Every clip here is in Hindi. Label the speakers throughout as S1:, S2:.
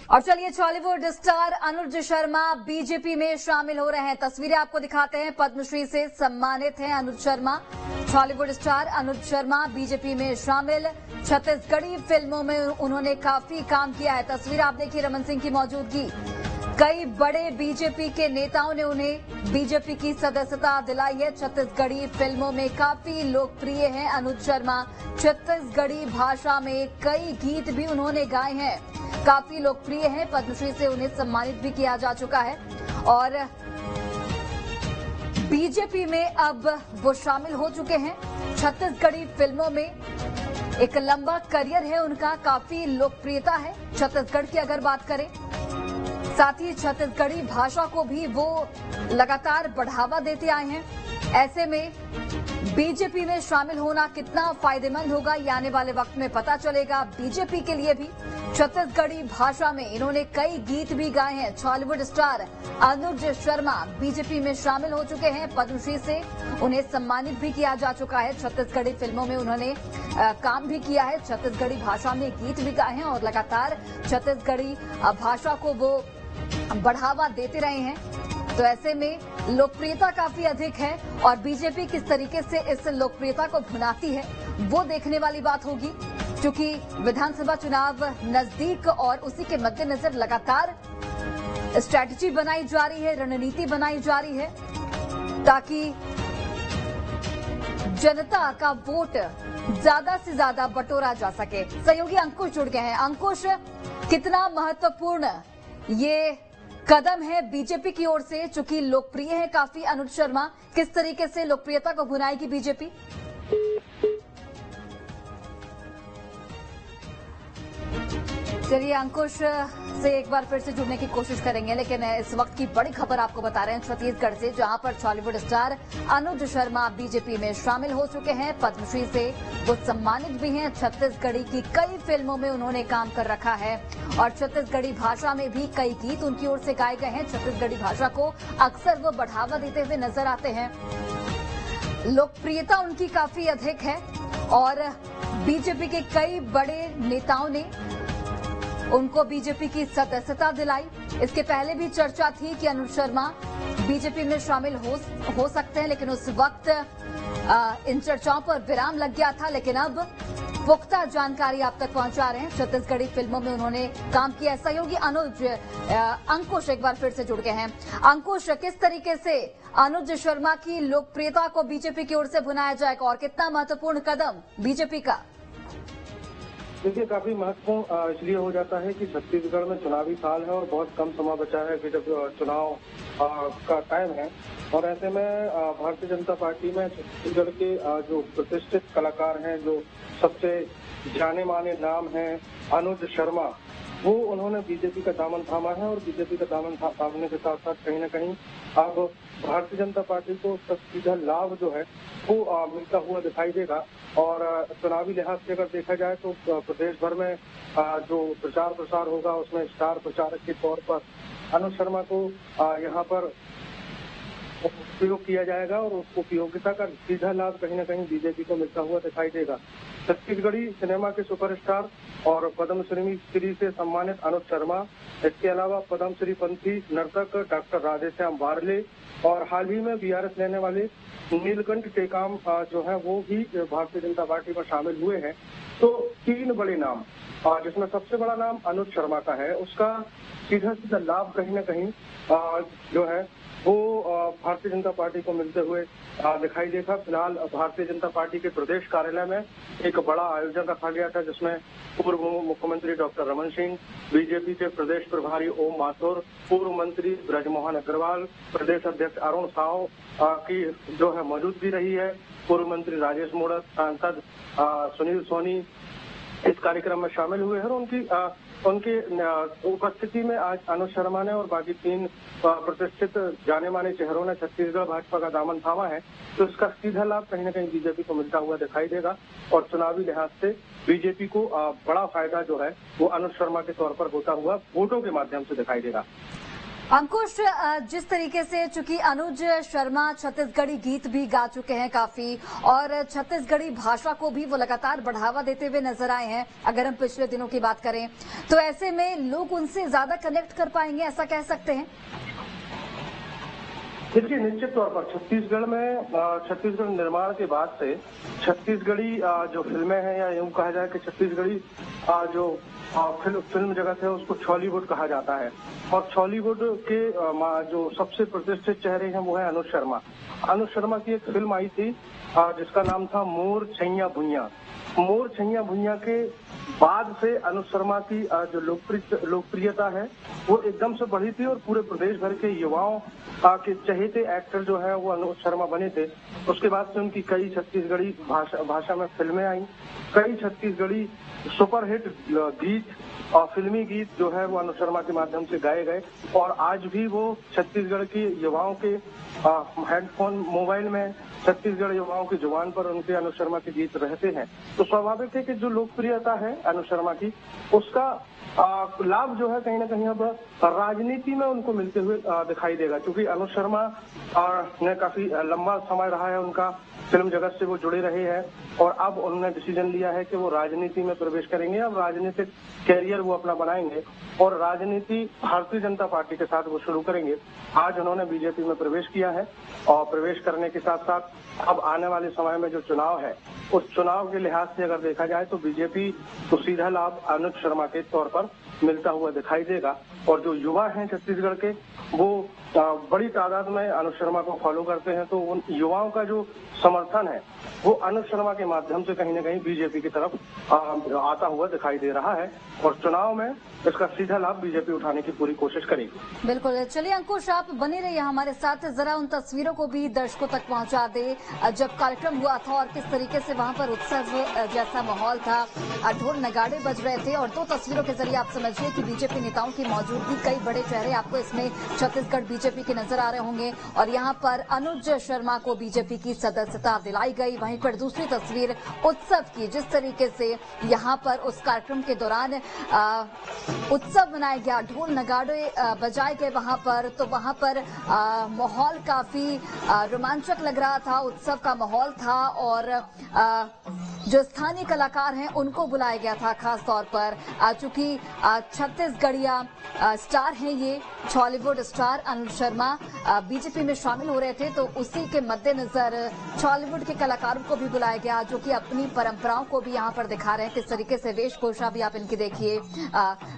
S1: और चलिए, बॉलीवुड स्टार अनुज शर्मा बीजेपी में शामिल हो रहे हैं। तस्वीरें आपको दिखाते हैं। पद्मश्री से सम्मानित हैं अनुज शर्मा। बॉलीवुड स्टार अनुज शर्मा बीजेपी में शामिल। छत्तीसगढ़ी फिल्मों में उन्होंने काफी काम किया है। तस्वीर आप देखिए, रमन सिंह की मौजूदगी। कई बड़े बीजेपी के नेताओं ने उन्हें बीजेपी की सदस्यता दिलाई है। छत्तीसगढ़ी फिल्मों में काफी लोकप्रिय हैं अनुज शर्मा। छत्तीसगढ़ी भाषा में कई गीत भी उन्होंने गाए हैं, काफी लोकप्रिय हैं। पद्मश्री से उन्हें सम्मानित भी किया जा चुका है और बीजेपी में अब वो शामिल हो चुके हैं। छत्तीसगढ़ी फिल्मों में एक लंबा करियर है उनका, काफी लोकप्रियता है छत्तीसगढ़ की अगर बात करें। साथ ही छत्तीसगढ़ी भाषा को भी वो लगातार बढ़ावा देते आए हैं। ऐसे में बीजेपी में शामिल होना कितना फायदेमंद होगा, ये आने वाले वक्त में पता चलेगा। बीजेपी के लिए भी छत्तीसगढ़ी भाषा में इन्होंने कई गीत भी गाए हैं। बॉलीवुड स्टार अनुज शर्मा बीजेपी में शामिल हो चुके हैं। पद्मश्री से उन्हें सम्मानित भी किया जा चुका है। छत्तीसगढ़ी फिल्मों में उन्होंने काम भी किया है। छत्तीसगढ़ी भाषा में गीत भी गाए हैं और लगातार छत्तीसगढ़ी भाषा को वो बढ़ावा देते रहे हैं। तो ऐसे में लोकप्रियता काफी अधिक है और बीजेपी किस तरीके से इस लोकप्रियता को भुनाती है वो देखने वाली बात होगी, क्योंकि विधानसभा चुनाव नजदीक और उसी के मद्देनजर लगातार स्ट्रैटेजी बनाई जा रही है, रणनीति बनाई जा रही है ताकि जनता का वोट ज्यादा से ज्यादा बटोरा जा सके। सहयोगी अंकुश जुड़ गए हैं। अंकुश, कितना महत्वपूर्ण ये कदम है बीजेपी की ओर से, चूंकि लोकप्रिय है काफी अनुज शर्मा, किस तरीके से लोकप्रियता को भुनाएगी बीजेपी? चलिए, अंकुश से एक बार फिर से जुड़ने की कोशिश करेंगे, लेकिन इस वक्त की बड़ी खबर आपको बता रहे हैं छत्तीसगढ़ से, जहां पर बॉलीवुड स्टार अनुज शर्मा बीजेपी में शामिल हो चुके हैं। पद्मश्री से वो सम्मानित भी हैं। छत्तीसगढ़ी की कई फिल्मों में उन्होंने काम कर रखा है और छत्तीसगढ़ी भाषा में भी कई गीत उनकी ओर से गाए गए हैं। छत्तीसगढ़ी भाषा को अक्सर वो बढ़ावा देते हुए नजर आते हैं। लोकप्रियता उनकी काफी अधिक है और बीजेपी के कई बड़े नेताओं ने उनको बीजेपी की सदस्यता दिलाई। इसके पहले भी चर्चा थी कि अनुज शर्मा बीजेपी में शामिल हो सकते हैं, लेकिन उस वक्त इन चर्चाओं पर विराम लग गया था। लेकिन अब पुख्ता जानकारी आप तक पहुंचा रहे हैं। छत्तीसगढ़ी फिल्मों में उन्होंने काम किया। सहयोगी अंकुश एक बार फिर से जुड़ गए हैं। अंकुश, किस तरीके से अनुज शर्मा की लोकप्रियता को बीजेपी की ओर से भुनाया जाएगा और कितना महत्वपूर्ण कदम बीजेपी का?
S2: देखिए, काफी महत्वपूर्ण इसलिए हो जाता है कि छत्तीसगढ़ में चुनावी साल है और बहुत कम समय बचा है कि जब चुनाव का टाइम है। और ऐसे में भारतीय जनता पार्टी में छत्तीसगढ़ के जो प्रतिष्ठित कलाकार हैं, जो सबसे जाने माने नाम हैं, अनुज शर्मा, वो उन्होंने बीजेपी का दामन थामा है और बीजेपी का दामन थामने के साथ साथ कहीं न कहीं अब भारतीय जनता पार्टी को उसका सीधा लाभ जो है वो मिलता हुआ दिखाई देगा। और चुनावी लिहाज से अगर देखा जाए तो प्रदेश भर में जो प्रचार प्रसार होगा उसमें स्टार प्रचारक के तौर पर अनुज शर्मा को यहाँ पर उपयोग किया जाएगा और उस उपयोगिता का सीधा लाभ कहीं न कहीं बीजेपी को मिलता हुआ दिखाई देगा। छत्तीसगढ़ी सिनेमा के सुपरस्टार और पद्मश्री से सम्मानित अनुज शर्मा, इसके अलावा पद्मश्री पंथी नर्तक डॉक्टर राधेश्याम बारले और हाल ही में बीआरएस लेने वाले नीलकंठ टेकाम जो है वो भी भारतीय जनता पार्टी में शामिल हुए हैं। तो तीन बड़े नाम, जिसमें सबसे बड़ा नाम अनुज शर्मा का है, उसका सीधा सीधा लाभ कहीं न कहीं जो है वो भारतीय जनता पार्टी को मिलते हुए दिखाई देगा। फिलहाल भारतीय जनता पार्टी के प्रदेश कार्यालय में एक बड़ा आयोजन रखा गया था, जिसमें पूर्व मुख्यमंत्री डॉक्टर रमन सिंह, बीजेपी के प्रदेश प्रभारी ओम माथुर, पूर्व मंत्री ब्रजमोहन अग्रवाल, प्रदेश अध्यक्ष अरुण साव की जो है मौजूदगी रही है, पूर्व मंत्री राजेश मोड़क, सांसद सुनील सोनी इस कार्यक्रम में शामिल हुए हैं और उनकी उपस्थिति में आज अनुज शर्मा ने और बाकी तीन प्रतिष्ठित जाने माने चेहरों ने छत्तीसगढ़ भाजपा का दामन थामा है। तो इसका सीधा लाभ कहीं न कहीं बीजेपी को मिलता हुआ दिखाई देगा और चुनावी लिहाज से बीजेपी को बड़ा फायदा जो है वो अनुज शर्मा के तौर पर होता हुआ वोटों के माध्यम से दिखाई देगा।
S1: अंकुश, जिस तरीके से चूंकि अनुज शर्मा छत्तीसगढ़ी गीत भी गा चुके हैं काफी, और छत्तीसगढ़ी भाषा को भी वो लगातार बढ़ावा देते हुए नजर आए हैं, अगर हम पिछले दिनों की बात करें तो ऐसे में लोग उनसे ज्यादा कनेक्ट कर पाएंगे, ऐसा कह सकते हैं?
S2: देखिए, निश्चित तौर पर छत्तीसगढ़ में छत्तीसगढ़ निर्माण के बाद से छत्तीसगढ़ी जो फिल्में हैं, या यूं कहा जाए कि छत्तीसगढ़ी जो फिल्म जगत है उसको छॉलीवुड कहा जाता है। और छॉलीवुड के जो सबसे प्रतिष्ठित चेहरे हैं वो है अनुज शर्मा। अनुज शर्मा की एक फिल्म आई थी जिसका नाम था मोर छैया भुइयां। मोर छैया भुइयां के बाद से अनुज शर्मा की जो लोकप्रियता है वो एकदम से बढ़ी थी, और पूरे प्रदेश भर के युवाओं के चहेते एक्टर जो है वो अनुज शर्मा बने थे। उसके बाद से उनकी कई छत्तीसगढ़ी भाषा में फिल्में आई, कई छत्तीसगढ़ी सुपरहिट गीत और फिल्मी गीत जो है वो अनुज शर्मा के माध्यम से गाए गए। और आज भी वो छत्तीसगढ़ की युवाओं के हेडफोन मोबाइल में छत्तीसगढ़ युवाओं की जुबान पर उनके अनुज शर्मा के गीत रहते हैं। तो स्वाभाविक है कि जो लोकप्रियता है अनुज शर्मा की, उसका लाभ जो है कहीं ना कहीं अब राजनीति में उनको मिलते हुए दिखाई देगा, क्योंकि अनुज शर्मा ने काफी लंबा समय रहा है उनका फिल्म जगत से वो जुड़े रहे हैं, और अब उन्होंने डिसीजन लिया है कि वो राजनीति में प्रवेश करेंगे। अब राजनीतिक कैरियर वो अपना बनाएंगे और राजनीति भारतीय जनता पार्टी के साथ वो शुरू करेंगे। आज उन्होंने बीजेपी में प्रवेश किया है, और प्रवेश करने के साथ साथ अब आने वाले समय में जो चुनाव है उस चुनाव के लिहाज से अगर देखा जाए तो बीजेपी को सीधा लाभ अनुज शर्मा के तौर पर मिलता हुआ दिखाई देगा। और जो युवा हैं छत्तीसगढ़ के, वो बड़ी तादाद में अनुज शर्मा को फॉलो करते हैं, तो उन युवाओं का जो समर्थन है वो अनुज शर्मा के माध्यम से कहीं न कहीं बीजेपी की तरफ आता हुआ दिखाई दे रहा है, और चुनाव में इसका सीधा लाभ बीजेपी उठाने की पूरी कोशिश करेगी।
S1: बिल्कुल, चलिए अंकुश, आप बने रहिए हमारे साथ, जरा उन तस्वीरों को भी दर्शकों तक पहुंचा दे जब कार्यक्रम हुआ था और किस तरीके से वहां पर उत्सव जैसा माहौल था, ढोल नगाड़े बज रहे थे, और दो तस्वीरों के जरिए आप समझिए कि बीजेपी नेताओं की मौजूदगी, कई बड़े चेहरे आपको इसमें छत्तीसगढ़ बीजेपी के नजर आ रहे होंगे, और यहाँ पर अनुज शर्मा को बीजेपी की सदस्यता दिलाई गई। वहीं पर दूसरी तस्वीर उत्सव की, जिस तरीके से यहाँ पर उस कार्यक्रम के दौरान उत्सव मनाया गया, ढोल नगाड़े बजाए गए वहां पर, तो वहां पर माहौल काफी रोमांचक लग रहा था, उत्सव का माहौल था, और जो स्थानीय कलाकार हैं उनको बुलाया गया था खास तौर पर, चूंकि छत्तीसगढ़िया स्टार हैं, ये छॉलीवुड स्टार अनुज शर्मा बीजेपी में शामिल हो रहे थे, तो उसी के मद्देनजर छॉलीवुड के कलाकारों को भी बुलाया गया, जो कि अपनी परंपराओं को भी यहाँ पर दिखा रहे हैं। किस तरीके से वेशभूषा भी आप इनकी देखिए,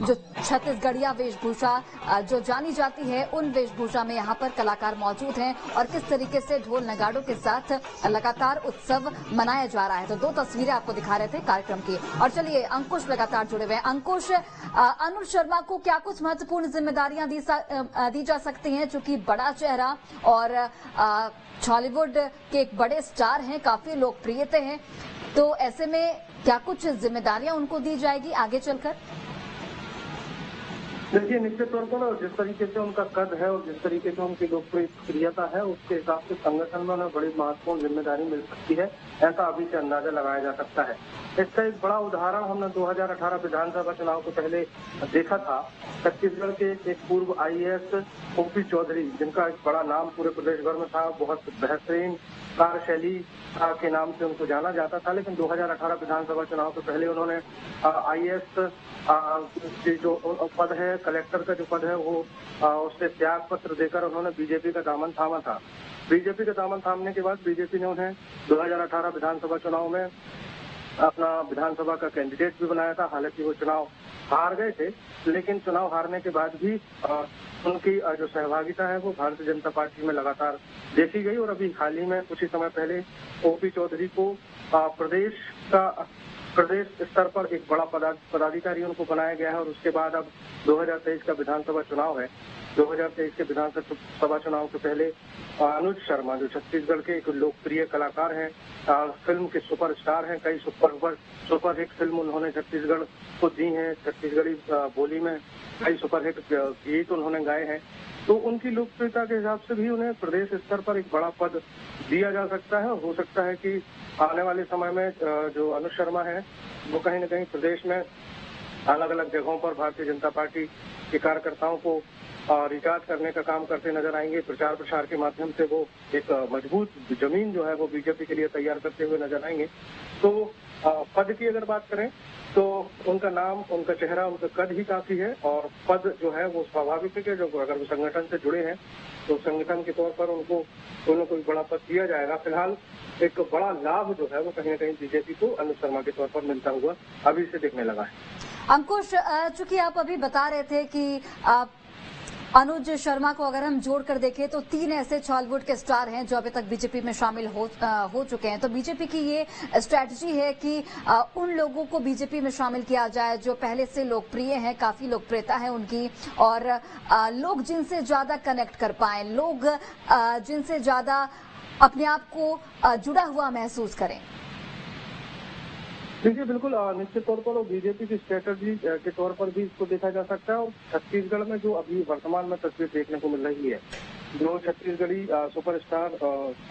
S1: जो छत्तीसगढ़िया वेशभूषा जो जानी जाती है, उन वेशभूषा में यहाँ पर कलाकार मौजूद हैं, और किस तरीके से ढोल नगाड़ों के साथ लगातार उत्सव मनाया जा रहा है। तो दो तस्वीरें आपको दिखा रहे थे कार्यक्रम की। और चलिए, अंकुश लगातार जुड़े हुए हैं। अंकुश, अनुज शर्मा को क्या कुछ महत्वपूर्ण जिम्मेदारियां दी जा सकती हैं, चूंकि बड़ा चेहरा और छॉलीवुड के एक बड़े स्टार हैं, काफी लोकप्रिय हैं, तो ऐसे में क्या कुछ जिम्मेदारियां उनको दी जाएगी आगे चलकर?
S2: देखिए, निश्चित तौर पर जिस तरीके से उनका कद है और जिस तरीके से उनकी लोकप्रियता है, उसके हिसाब से संगठन में उन्हें बड़ी महत्वपूर्ण जिम्मेदारी मिल सकती है, ऐसा अभी से अंदाजा लगाया जा सकता है। इसका एक बड़ा उदाहरण हमने 2018 विधानसभा चुनाव को पहले देखा था। छत्तीसगढ़ के एक पूर्व IAS ओपी चौधरी, जिनका एक बड़ा नाम पूरे प्रदेश भर में था, बहुत बेहतरीन कार्यशैली के नाम से उनको जाना जाता था, लेकिन 2018 विधानसभा चुनाव से पहले उन्होंने IAS जो पद है, कलेक्टर का जो पद है, वो उससे त्याग पत्र देकर उन्होंने बीजेपी का दामन थामा था। बीजेपी का दामन थामने के बाद बीजेपी ने उन्हें 2018 विधानसभा चुनाव में अपना विधानसभा का कैंडिडेट भी बनाया था। हालांकि वो चुनाव हार गए थे, लेकिन चुनाव हारने के बाद भी उनकी जो सहभागिता है वो भारतीय जनता पार्टी में लगातार देखी गई, और अभी हाल ही में कुछ ही समय पहले ओपी चौधरी को प्रदेश स्तर पर एक बड़ा पदाधिकारी उनको बनाया गया है। और उसके बाद अब 2023 का विधानसभा चुनाव है। 2023 के विधानसभा चुनाव के पहले अनुज शर्मा, जो छत्तीसगढ़ के एक लोकप्रिय कलाकार हैं, फिल्म के सुपरस्टार हैं, कई सुपरहिट फिल्म उन्होंने छत्तीसगढ़ को दी हैं, छत्तीसगढ़ी बोली में कई सुपरहिट गीत उन्होंने गाए हैं, तो उनकी लोकप्रियता के हिसाब से भी उन्हें प्रदेश स्तर पर एक बड़ा पद दिया जा सकता है। और हो सकता है कि आने वाले समय में जो अनुज शर्मा है वो कहीं न कहीं प्रदेश में अलग अलग जगहों पर भारतीय जनता पार्टी के कार्यकर्ताओं को रिचार्ज करने का काम करते नजर आएंगे। प्रचार प्रसार के माध्यम से वो एक मजबूत जमीन जो है वो बीजेपी के लिए तैयार करते हुए नजर आएंगे। तो पद की अगर बात करें तो उनका नाम, उनका चेहरा, उनका कद ही काफी है और पद जो है वो स्वाभाविक है कि जो अगर वो संगठन से जुड़े हैं तो संगठन के तौर पर उनको कोई न कोई बड़ा पद दिया जाएगा। फिलहाल एक बड़ा लाभ जो है वो कहीं न कहीं बीजेपी को अनुज शर्मा के तौर पर मिलता हुआ अभी से दिखने लगा है।
S1: अंकुश, चूंकि आप अभी बता रहे थे कि अनुज शर्मा को अगर हम जोड़कर देखें तो 3 ऐसे बॉलीवुड के स्टार हैं जो अभी तक बीजेपी में शामिल हो चुके हैं। तो बीजेपी की ये स्ट्रैटेजी है कि उन लोगों को बीजेपी में शामिल किया जाए जो पहले से लोकप्रिय हैं, काफी लोकप्रियता है उनकी, और लोग जिनसे ज्यादा कनेक्ट कर पाए, लोग जिनसे ज्यादा अपने आप को जुड़ा हुआ महसूस करें।
S2: देखिए, बिल्कुल निश्चित तौर पर बीजेपी की स्ट्रेटजी के तौर पर भी इसको देखा जा सकता है। और छत्तीसगढ़ में जो अभी वर्तमान में तस्वीर देखने को मिल रही है, जो छत्तीसगढ़ी सुपरस्टार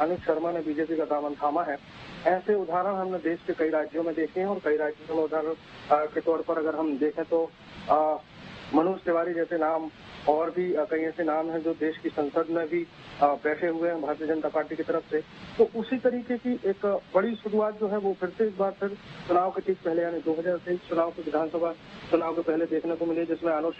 S2: अनुज शर्मा ने बीजेपी का दामन थामा है, ऐसे उदाहरण हमने देश के कई राज्यों में देखे हैं। और कई राज्यों में उदाहरण के तौर पर अगर हम देखें तो मनोज तिवारी जैसे नाम और भी कई ऐसे नाम हैं जो देश की संसद में भी बैठे हुए हैं भारतीय जनता पार्टी की तरफ से। तो उसी तरीके की एक बड़ी शुरुआत जो है वो फिर से इस बार फिर चुनाव के ठीक पहले यानी 2023 चुनाव के विधानसभा चुनाव के पहले देखने को मिली, जिसमें अनुज